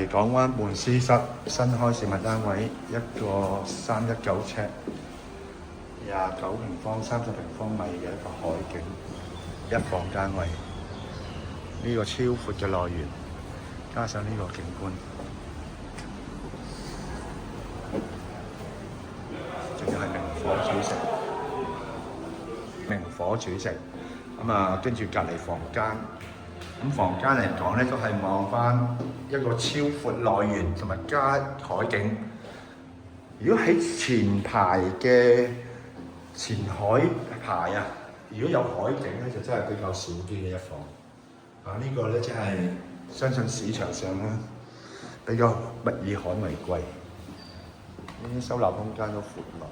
係港灣門司室新開市民單位，一個319尺、29平方、30平方米嘅一個海景一房單位。呢個超闊嘅內園，加上呢個景觀，仲要係明火煮食。明火煮食，跟住隔離房間，房間嚟講咧都係望翻一個超闊內園同埋加海景。如果喺前排嘅前海排啊，如果有海景咧，就真係比較少啲嘅一房。呢個咧真係相信市場上咧比較物以罕為貴，呢啲收納空間都闊落。